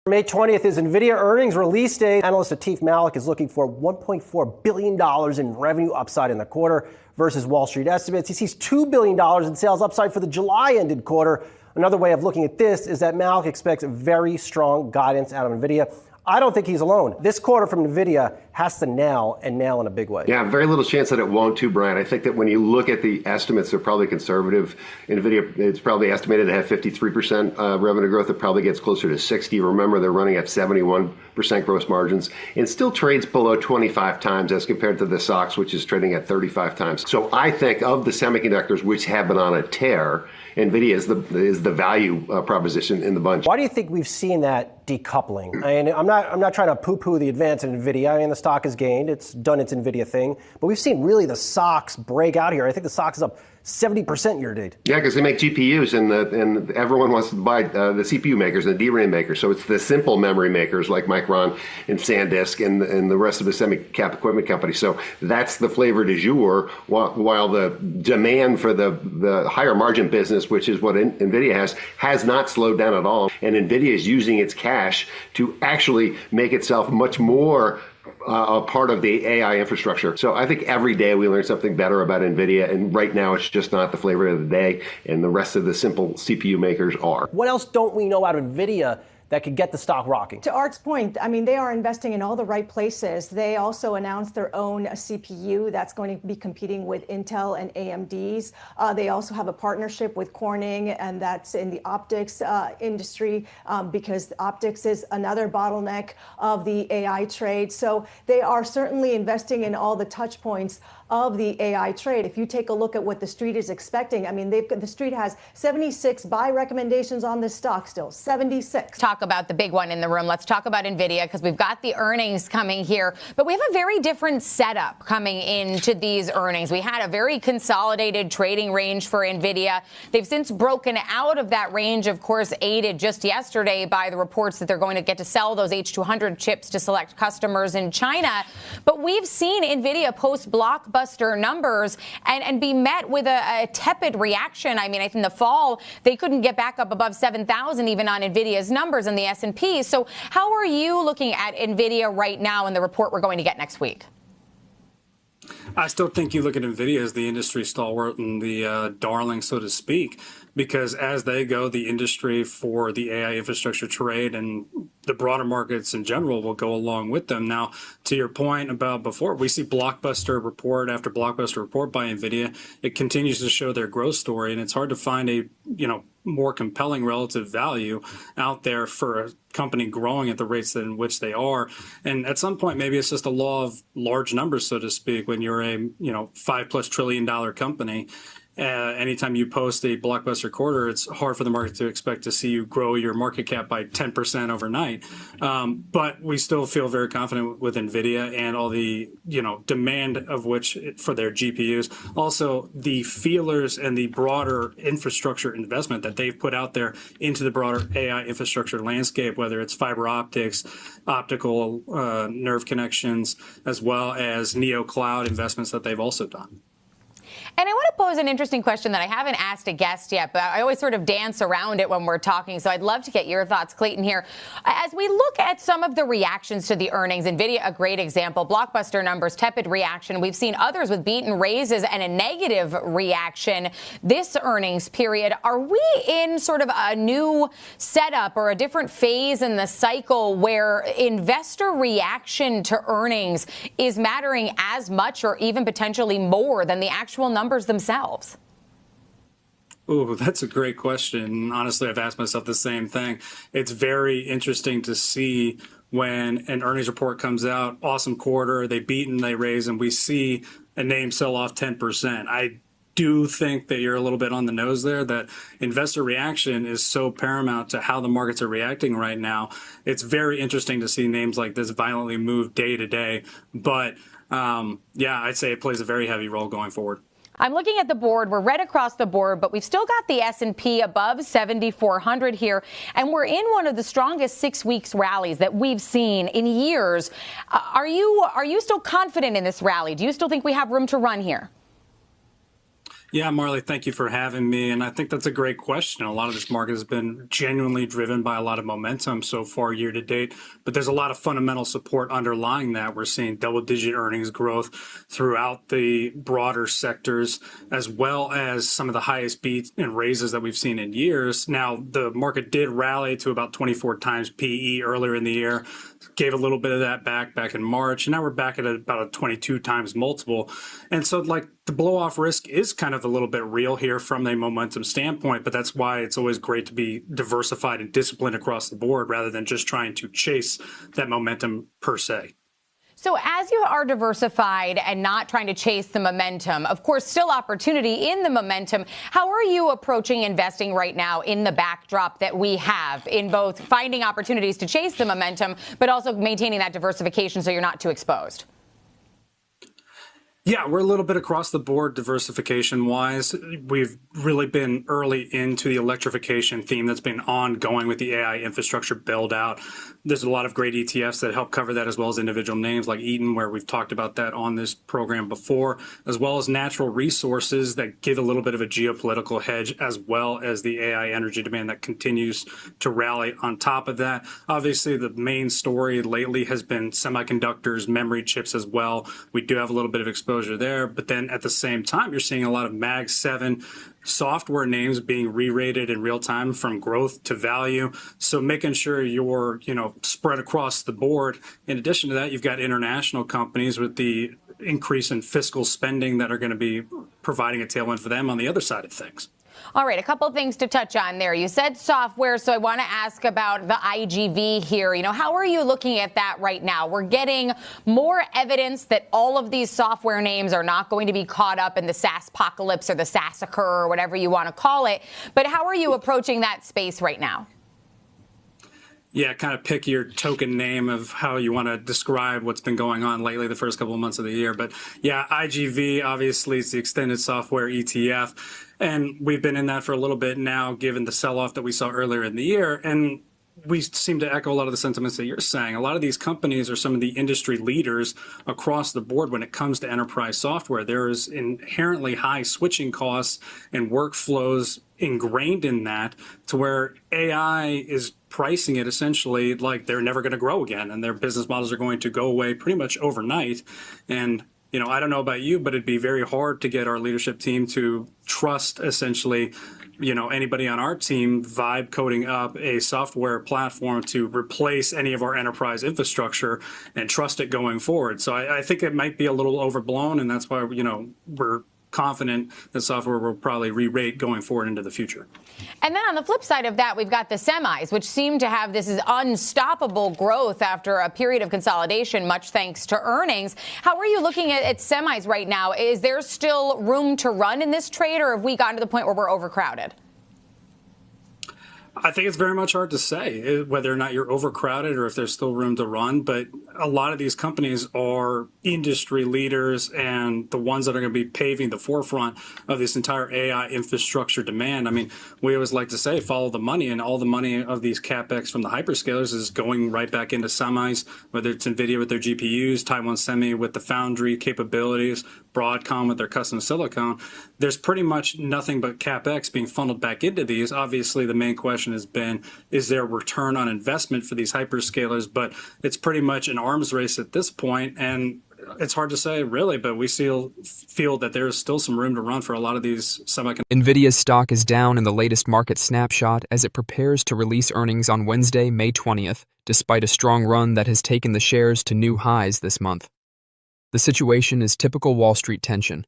May 20th is Nvidia earnings release day. Analyst Atif Malik is looking for $1.4 billion in revenue upside in the quarter versus Wall Street estimates. He sees $2 billion in sales upside for the July-ended quarter. Another way of looking at this is that Malik expects very strong guidance out of Nvidia. I don't think he's alone. This quarter from Nvidia has to nail in a big way. Yeah, very little chance that it won't too, Brian. I think that when you look at the estimates, they're probably conservative. Nvidia, it's probably estimated to have 53% revenue growth. It probably gets closer to 60. Remember, they're running at 71% gross margins and still trades below 25 times as compared to the SOX, which is trading at 35 times. So I think of the semiconductors which have been on a tear, Nvidia is the value proposition in the bunch. Why do you think we've seen that decoupling? I mean, I'm not trying to poo-poo the advance in Nvidia. I mean, the stock has gained. It's done its Nvidia thing. But we've seen really the SOX break out here. I think the SOX is up 70% year to date. Yeah, because they make GPUs and everyone wants to buy the CPU makers and the DRAM makers. So it's the simple memory makers like Micron and SanDisk and the rest of the semi-cap equipment companies. So that's the flavor du jour, while the demand for the higher margin business, which is what Nvidia has not slowed down at all. And Nvidia is using its cash to actually make itself much more a part of the AI infrastructure. So I think every day we learn something better about Nvidia, and right now it's just not the flavor of the day, and the rest of the simple CPU makers are. What else don't we know about Nvidia that could get the stock rocking? To Art's point, I mean, they are investing in all the right places. They also announced their own CPU that's going to be competing with Intel and AMD's. They also have a partnership with Corning, and that's in the optics industry because optics is another bottleneck of the AI trade. So they are certainly investing in all the touch points of the AI trade. If you take a look at what the street is expecting, I mean, the street has 76 buy recommendations on this stock still, 76. Talk about the big one in the room. Let's talk about Nvidia because we've got the earnings coming here, but we have a very different setup coming into these earnings. We had a very consolidated trading range for Nvidia. They've since broken out of that range, of course, aided just yesterday by the reports that they're going to get to sell those H200 chips to select customers in China. But we've seen Nvidia post blockbuster numbers and be met with a tepid reaction. I mean, I think in the fall, they couldn't get back up above 7,000 even on Nvidia's numbers in the S&P. So how are you looking at Nvidia right now in the report we're going to get next week? I still think you look at Nvidia as the industry stalwart and the darling, so to speak, because as they go, the industry for the AI infrastructure trade and the broader markets in general will go along with them. Now, to your point about before, we see blockbuster report after blockbuster report by Nvidia. It continues to show their growth story, and it's hard to find a more compelling relative value out there for a company growing at the rates in which they are. And at some point, maybe it's just a law of large numbers, so to speak, when you're a $5+ trillion company. Anytime you post a blockbuster quarter, it's hard for the market to expect to see you grow your market cap by 10% overnight. But we still feel very confident with Nvidia and all the demand of which for their GPUs. Also, the feelers and the broader infrastructure investment that they've put out there into the broader AI infrastructure landscape, whether it's fiber optics, optical nerve connections, as well as neo cloud investments that they've also done. And I want to pose an interesting question that I haven't asked a guest yet, but I always sort of dance around it when we're talking. So I'd love to get your thoughts, Clayton, here. As we look at some of the reactions to the earnings, Nvidia, a great example, blockbuster numbers, tepid reaction. We've seen others with beat and raises and a negative reaction this earnings period. Are we in sort of a new setup or a different phase in the cycle where investor reaction to earnings is mattering as much or even potentially more than the actual numbers themselves? Oh, that's a great question. Honestly, I've asked myself the same thing. It's very interesting to see when an earnings report comes out, awesome quarter, they beat and they raise, and we see a name sell off 10%. I do think that you're a little bit on the nose there, that investor reaction is so paramount to how the markets are reacting right now. It's very interesting to see names like this violently move day to day. But yeah, I'd say it plays a very heavy role going forward. I'm looking at the board. We're red across the board, but we've still got the S&P above 7,400 here, and we're in one of the strongest 6 weeks rallies that we've seen in years. Are you still confident in this rally? Do you still think we have room to run here? Yeah, Marley, thank you for having me. And I think that's a great question. A lot of this market has been genuinely driven by a lot of momentum so far year to date, but there's a lot of fundamental support underlying that. We're seeing double-digit earnings growth throughout the broader sectors, as well as some of the highest beats and raises that we've seen in years. Now, the market did rally to about 24 times PE earlier in the year, gave a little bit of that back in March, and now we're back at about a 22 times multiple. And so, like, the blow-off risk is kind of a little bit real here from a momentum standpoint, but that's why it's always great to be diversified and disciplined across the board rather than just trying to chase that momentum per se. So as you are diversified and not trying to chase the momentum, of course, still opportunity in the momentum, how are you approaching investing right now in the backdrop that we have in both finding opportunities to chase the momentum, but also maintaining that diversification so you're not too exposed? Yeah, we're a little bit across the board diversification wise. We've really been early into the electrification theme that's been ongoing with the AI infrastructure build out. There's a lot of great ETFs that help cover that, as well as individual names like Eaton, where we've talked about that on this program before, as well as natural resources that give a little bit of a geopolitical hedge, as well as the AI energy demand that continues to rally on top of that. Obviously, the main story lately has been semiconductors, memory chips as well. We do have a little bit of exposure there, but then at the same time, you're seeing a lot of Mag 7 software names being re-rated in real time from growth to value. So making sure you're, spread across the board. In addition to that, you've got international companies with the increase in fiscal spending that are going to be providing a tailwind for them on the other side of things. All right, a couple of things to touch on there. You said software, so I want to ask about the IGV here. How are you looking at that right now? We're getting more evidence that all of these software names are not going to be caught up in the SaaS apocalypse or the SaaSacre or whatever you want to call it. But how are you approaching that space right now? Yeah, kind of pick your token name of how you want to describe what's been going on lately the first couple of months of the year. But yeah, IGV, obviously, it's the extended software ETF. And we've been in that for a little bit now, given the sell-off that we saw earlier in the year. And we seem to echo a lot of the sentiments that you're saying. A lot of these companies are some of the industry leaders across the board when it comes to enterprise software. There is inherently high switching costs and workflows ingrained in that, to where AI is pricing it essentially like they're never going to grow again, and their business models are going to go away pretty much overnight. And I don't know about you, but it'd be very hard to get our leadership team to trust essentially anybody on our team vibe coding up a software platform to replace any of our enterprise infrastructure and trust it going forward. So I think it might be a little overblown, and that's why we're confident that software will probably re-rate going forward into the future. And then on the flip side of that, we've got the semis, which seem to have this is unstoppable growth after a period of consolidation, much thanks to earnings. How are you looking at semis right now? Is there still room to run in this trade, or have we gotten to the point where we're overcrowded? I think it's very much hard to say whether or not you're overcrowded or if there's still room to run. But a lot of these companies are industry leaders and the ones that are going to be paving the forefront of this entire AI infrastructure demand. I mean, we always like to say, follow the money, and all the money of these CapEx from the hyperscalers is going right back into semis, whether it's Nvidia with their GPUs, Taiwan Semi with the foundry capabilities, Broadcom with their custom silicon. There's pretty much nothing but CapEx being funneled back into these. Obviously, the main question has been, is there a return on investment for these hyperscalers? But it's pretty much an arms race at this point, and it's hard to say really, but we still feel that there's still some room to run for a lot of these semiconductors. Nvidia's stock is down in the latest market snapshot as it prepares to release earnings on Wednesday, May 20th, despite a strong run that has taken the shares to new highs this month. The situation is typical Wall Street tension.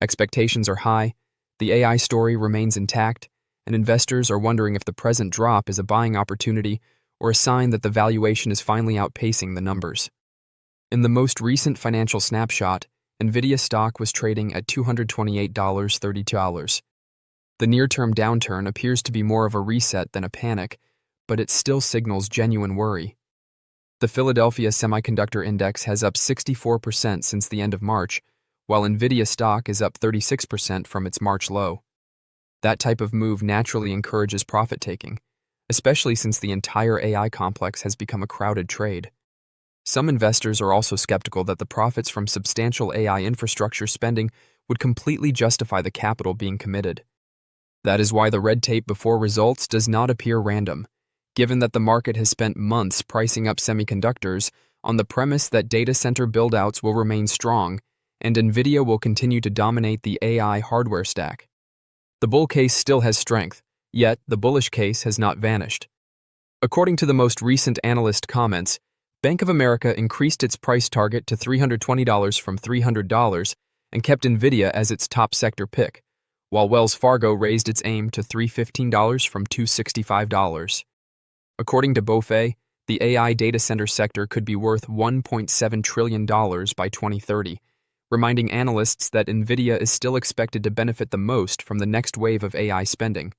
Expectations are high, the AI story remains intact, and investors are wondering if the present drop is a buying opportunity or a sign that the valuation is finally outpacing the numbers. In the most recent financial snapshot, Nvidia stock was trading at $228.32. The near-term downturn appears to be more of a reset than a panic, but it still signals genuine worry. The Philadelphia Semiconductor Index has up 64% since the end of March, while Nvidia stock is up 36% from its March low. That type of move naturally encourages profit-taking, especially since the entire AI complex has become a crowded trade. Some investors are also skeptical that the profits from substantial AI infrastructure spending would completely justify the capital being committed. That is why the red tape before results does not appear random, given that the market has spent months pricing up semiconductors on the premise that data center buildouts will remain strong and Nvidia will continue to dominate the AI hardware stack. The bull case still has strength, yet the bullish case has not vanished. According to the most recent analyst comments, Bank of America increased its price target to $320 from $300 and kept Nvidia as its top sector pick, while Wells Fargo raised its aim to $315 from $265. According to BofA, the AI data center sector could be worth $1.7 trillion by 2030, reminding analysts that Nvidia is still expected to benefit the most from the next wave of AI spending.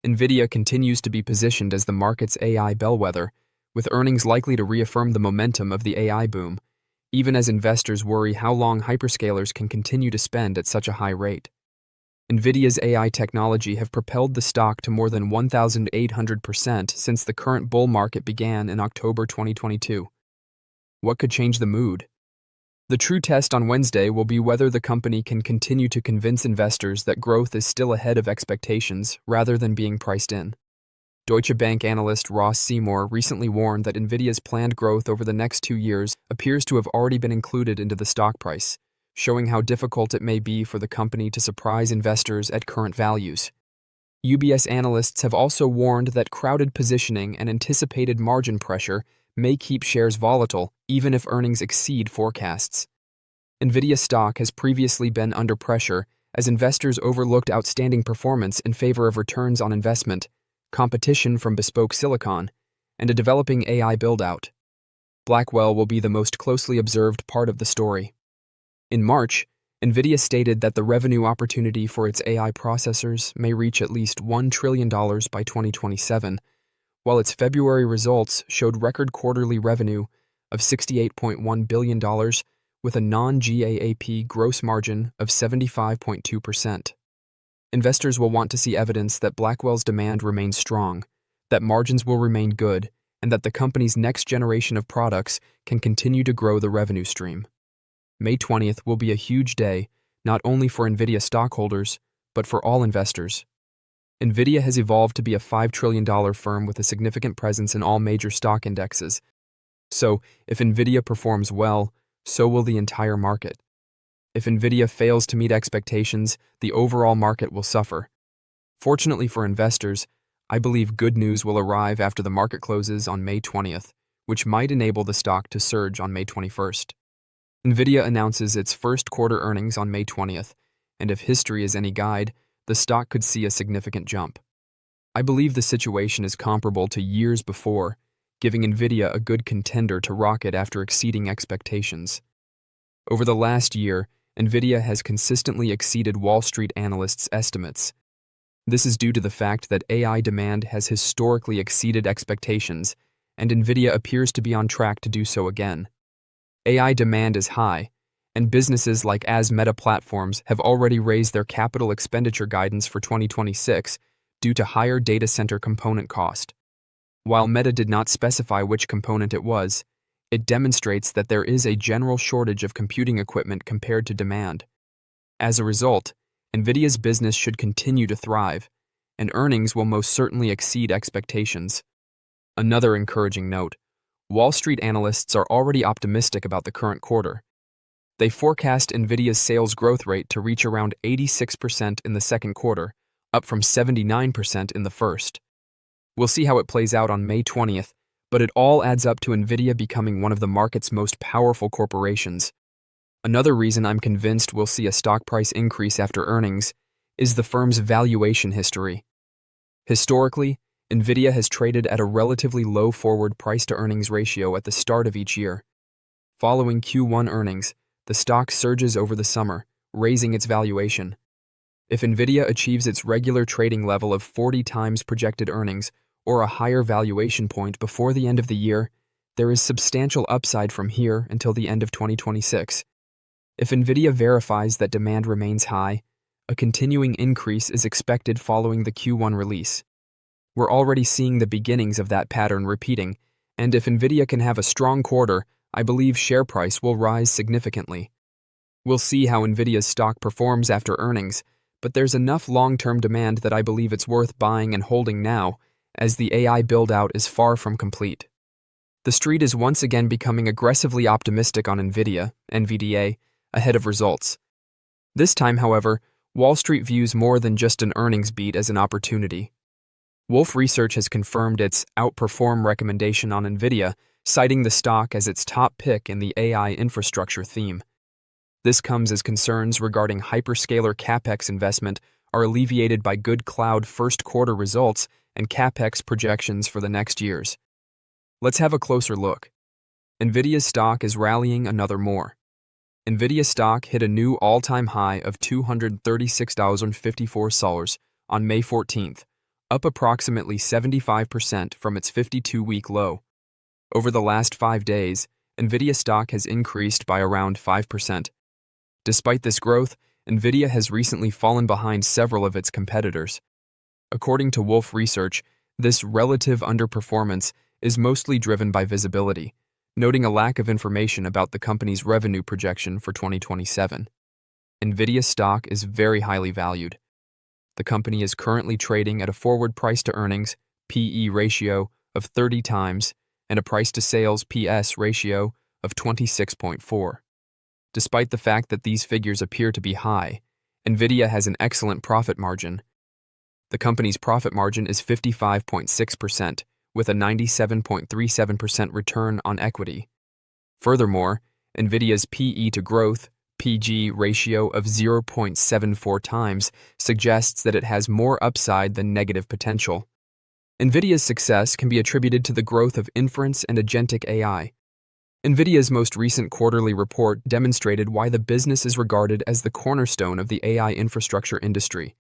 Nvidia continues to be positioned as the market's AI bellwether, with earnings likely to reaffirm the momentum of the AI boom, even as investors worry how long hyperscalers can continue to spend at such a high rate. Nvidia's AI technology have propelled the stock to more than 1,800% since the current bull market began in October 2022. What could change the mood? The true test on Wednesday will be whether the company can continue to convince investors that growth is still ahead of expectations rather than being priced in. Deutsche Bank analyst Ross Seymour recently warned that Nvidia's planned growth over the next 2 years appears to have already been included into the stock price, showing how difficult it may be for the company to surprise investors at current values. UBS analysts have also warned that crowded positioning and anticipated margin pressure may keep shares volatile even if earnings exceed forecasts. Nvidia stock has previously been under pressure as investors overlooked outstanding performance in favor of returns on investment, competition from bespoke silicon, and a developing AI build-out. Blackwell will be the most closely observed part of the story. In March, Nvidia stated that the revenue opportunity for its AI processors may reach at least $1 trillion by 2027, while its February results showed record quarterly revenue of $68.1 billion with a non-GAAP gross margin of 75.2%. Investors will want to see evidence that Blackwell's demand remains strong, that margins will remain good, and that the company's next generation of products can continue to grow the revenue stream. May 20th will be a huge day, not only for Nvidia stockholders, but for all investors. Nvidia has evolved to be a $5 trillion firm with a significant presence in all major stock indexes. So, if Nvidia performs well, so will the entire market. If Nvidia fails to meet expectations, the overall market will suffer. Fortunately for investors, I believe good news will arrive after the market closes on May 20th, which might enable the stock to surge on May 21st. Nvidia announces its first quarter earnings on May 20th, and if history is any guide, the stock could see a significant jump. I believe the situation is comparable to years before, giving Nvidia a good contender to rocket after exceeding expectations. Over the last year, Nvidia has consistently exceeded Wall Street analysts' estimates. This is due to the fact that AI demand has historically exceeded expectations, and Nvidia appears to be on track to do so again. AI demand is high, and businesses like Meta Platforms have already raised their capital expenditure guidance for 2026 due to higher data center component cost. While Meta did not specify which component it was, it demonstrates that there is a general shortage of computing equipment compared to demand. As a result, Nvidia's business should continue to thrive, and earnings will most certainly exceed expectations. Another encouraging note: Wall Street analysts are already optimistic about the current quarter. They forecast Nvidia's sales growth rate to reach around 86% in the second quarter, up from 79% in the first. We'll see how it plays out on May 20th, but it all adds up to Nvidia becoming one of the market's most powerful corporations. Another reason I'm convinced we'll see a stock price increase after earnings is the firm's valuation history. Historically, Nvidia has traded at a relatively low forward price-to-earnings ratio at the start of each year. Following Q1 earnings, the stock surges over the summer, raising its valuation. If Nvidia achieves its regular trading level of 40 times projected earnings or a higher valuation point before the end of the year, there is substantial upside from here until the end of 2026. If Nvidia verifies that demand remains high, a continuing increase is expected following the Q1 release. We're already seeing the beginnings of that pattern repeating, and if Nvidia can have a strong quarter, I believe share price will rise significantly. We'll see how Nvidia's stock performs after earnings, but there's enough long-term demand that I believe it's worth buying and holding now, as the AI build-out is far from complete. The street is once again becoming aggressively optimistic on Nvidia, NVDA, ahead of results. This time, however, Wall Street views more than just an earnings beat as an opportunity. Wolfe Research has confirmed its outperform recommendation on Nvidia, citing the stock as its top pick in the AI infrastructure theme. This comes as concerns regarding hyperscaler CapEx investment are alleviated by good cloud first quarter results and CapEx projections for the next years. Let's have a closer look. Nvidia's stock is rallying another more. Nvidia stock hit a new all-time high of $236.54 on May 14th, up approximately 75% from its 52-week low. Over the last 5 days, Nvidia stock has increased by around 5%. Despite this growth, Nvidia has recently fallen behind several of its competitors. According to Wolfe Research, this relative underperformance is mostly driven by visibility, noting a lack of information about the company's revenue projection for 2027. Nvidia stock is very highly valued. The company is currently trading at a forward price-to-earnings (PE) ratio of 30 times and a price-to-sales (PS) ratio of 26.4. Despite the fact that these figures appear to be high, Nvidia has an excellent profit margin. The company's profit margin is 55.6%, with a 97.37% return on equity. Furthermore, Nvidia's PE to growth (PG) ratio of 0.74 times suggests that it has more upside than negative potential. Nvidia's success can be attributed to the growth of inference and agentic AI. Nvidia's most recent quarterly report demonstrated why the business is regarded as the cornerstone of the AI infrastructure industry.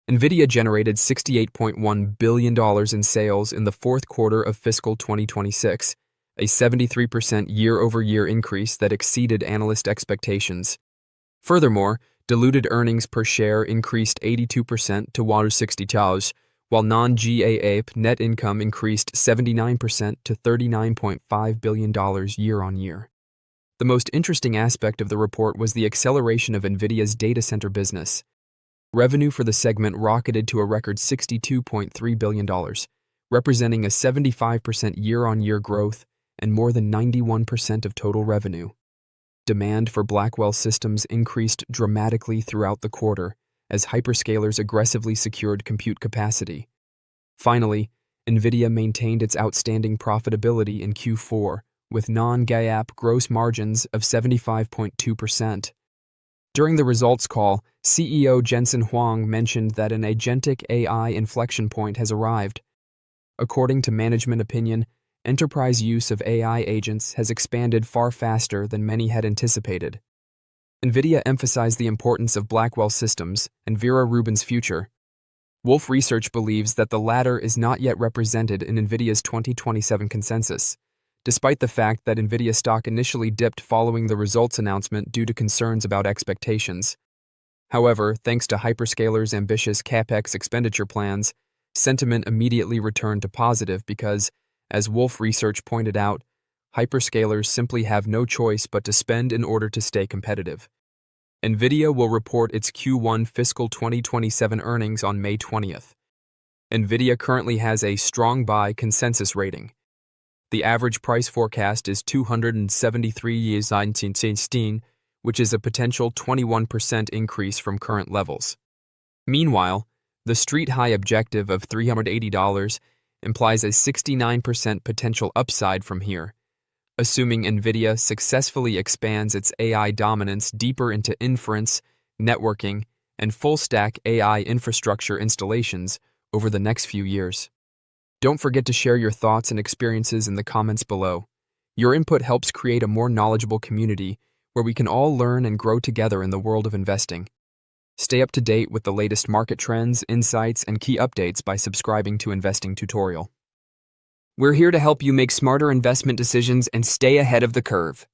Nvidia generated $68.1 billion in sales in the fourth quarter of fiscal 2026, a 73% year-over-year increase that exceeded analyst expectations. Furthermore, diluted earnings per share increased 82% to $60, while non-GAAP net income increased 79% to $39.5 billion year-on-year. The most interesting aspect of the report was the acceleration of Nvidia's data center business. Revenue for the segment rocketed to a record $62.3 billion, representing a 75% year-on-year growth and more than 91% of total revenue. Demand for Blackwell systems increased dramatically throughout the quarter as hyperscalers aggressively secured compute capacity. Finally, Nvidia maintained its outstanding profitability in Q4 with non-GAAP gross margins of 75.2%. During the results call, CEO Jensen Huang mentioned that an agentic AI inflection point has arrived. According to management opinion, enterprise use of AI agents has expanded far faster than many had anticipated. Nvidia emphasized the importance of Blackwell systems and Vera Rubin's future. Wolfe Research believes that the latter is not yet represented in Nvidia's 2027 consensus, despite the fact that Nvidia stock initially dipped following the results announcement due to concerns about expectations. However, thanks to hyperscalers' ambitious CapEx expenditure plans, sentiment immediately returned to positive because, as Wolfe Research pointed out, hyperscalers simply have no choice but to spend in order to stay competitive. Nvidia will report its Q1 fiscal 2027 earnings on May 20th. Nvidia currently has a strong buy consensus rating. The average price forecast is $273, which is a potential 21% increase from current levels. Meanwhile, the street high objective of $380 implies a 69% potential upside from here, assuming Nvidia successfully expands its AI dominance deeper into inference, networking, and full-stack AI infrastructure installations over the next few years. Don't forget to share your thoughts and experiences in the comments below. Your input helps create a more knowledgeable community where we can all learn and grow together in the world of investing. Stay up to date with the latest market trends, insights, and key updates by subscribing to Investing Tutorial. We're here to help you make smarter investment decisions and stay ahead of the curve.